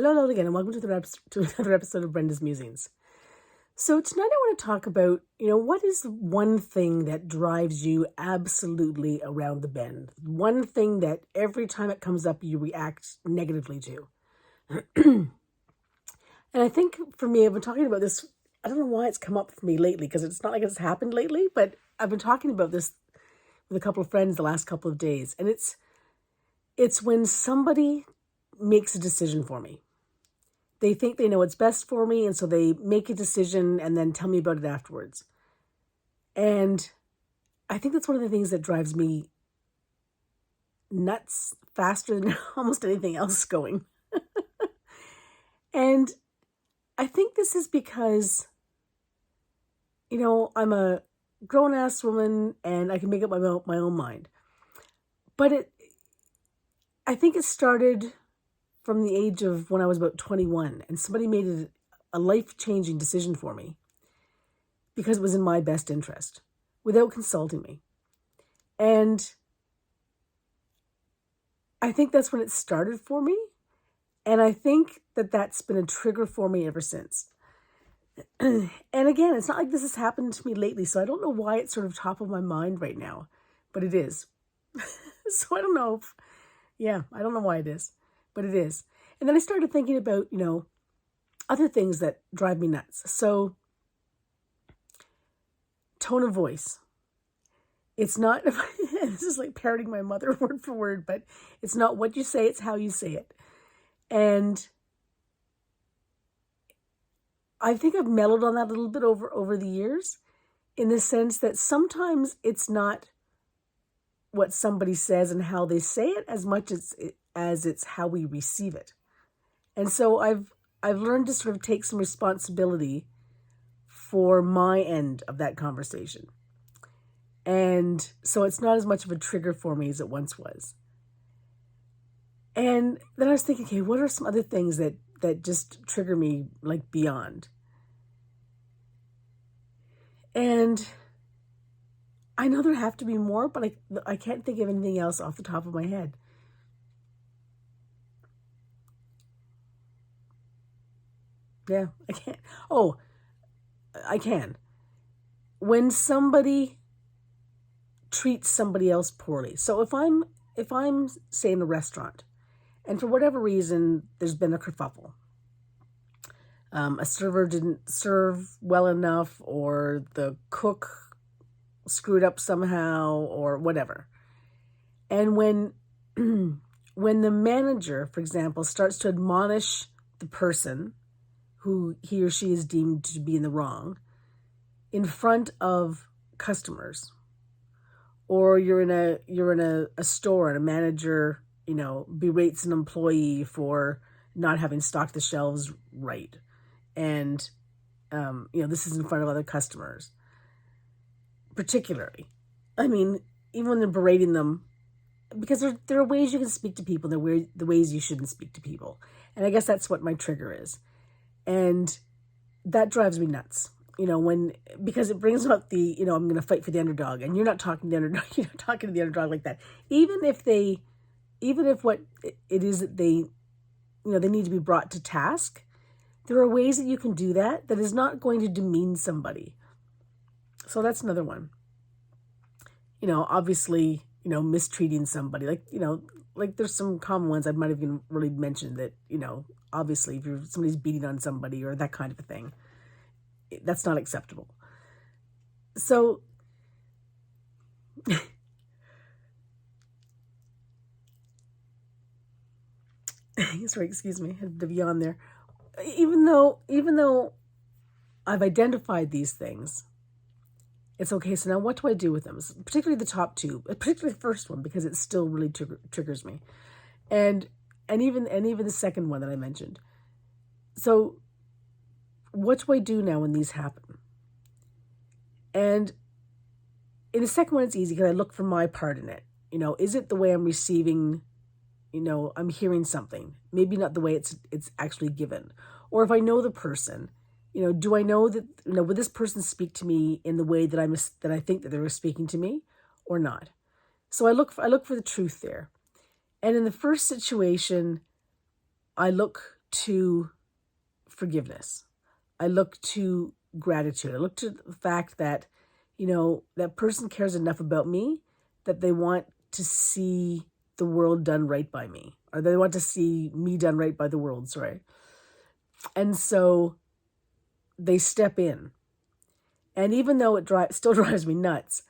Hello again, and welcome to another episode of Brenda's Musings. So tonight I want to talk about, what is one thing that drives you absolutely around the bend? One thing that every time it comes up, you react negatively to. And I think for me, I've been talking about this. I don't know why it's come up for me lately, because it's not like it's happened lately, but I've been talking about this with a couple of friends the last couple of days. And it's when somebody makes a decision for me. They think they know what's best for me, and so they make a decision and then tell me about it afterwards. And I think that's one of the things that drives me nuts faster than almost anything else going. And I think this is because, I'm a grown-ass woman and I can make up my own mind. But I think it started from the age of when I was about 21, and somebody made a life-changing decision for me because it was in my best interest without consulting me. And I think that's when it started for me. And I think that that's been a trigger for me ever since. And again, it's not like this has happened to me lately, so I don't know why it's sort of top of my mind right now, but it is. So I don't know I don't know why it is, but it is. And then I started thinking about, other things that drive me nuts. So tone of voice. It's not, this is like parroting my mother word for word, but it's not what you say, it's how you say it. And I think I've mellowed on that a little bit over the years, in the sense that sometimes it's not what somebody says and how they say it as much as it's how we receive it. And so I've learned to sort of take some responsibility for my end of that conversation. And so it's not as much of a trigger for me as it once was. And then I was thinking, okay, what are some other things that just trigger me, like, beyond? And I know there have to be more, but I can't think of anything else off the top of my head. Yeah, I can't. Oh, I can. When somebody treats somebody else poorly. So if I'm say in a restaurant, and for whatever reason there's been a kerfuffle, a server didn't serve well enough, or the cook screwed up somehow, or whatever. And when the manager, for example, starts to admonish the person who he or she is deemed to be in the wrong in front of customers, or you're in a store and a manager, berates an employee for not having stocked the shelves right, and this is in front of other customers. Particularly, I mean, even when they're berating them, because there are ways you can speak to people, and there are the ways you shouldn't speak to people, and I guess that's what my trigger is. And that drives me nuts, because it brings up the, I'm going to fight for the underdog, and you're not talking to the underdog, you're not talking to the underdog like that. Even if what it is that they need to be brought to task, there are ways that you can do that is not going to demean somebody. So that's another one. Obviously, mistreating somebody, like there's some common ones I might have even really mentioned that, obviously if somebody's beating on somebody or that kind of a thing, that's not acceptable. So sorry, excuse me, I had to yawn there. Even though I've identified these things, it's okay. So now what do I do with them? Particularly the top two, particularly the first one, because it still really triggers me. And even the second one that I mentioned. So what do I do now when these happen? And in the second one, it's easy because I look for my part in it. Is it the way I'm receiving, I'm hearing something, maybe not the way it's actually given. Or if I know the person, do I know that, would this person speak to me in the way that I think that they were speaking to me, or not? So I look for the truth there. And in the first situation, I look to forgiveness. I look to gratitude. I look to the fact that, that person cares enough about me that they want to see the world done right by me, or they want to see me done right by the world, sorry. And so they step in. And even though it still drives me nuts,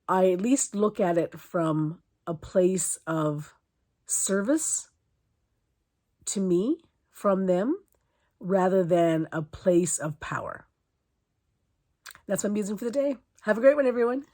I at least look at it from a place of service to me from them rather than a place of power. That's my musing for the day. Have a great one, everyone.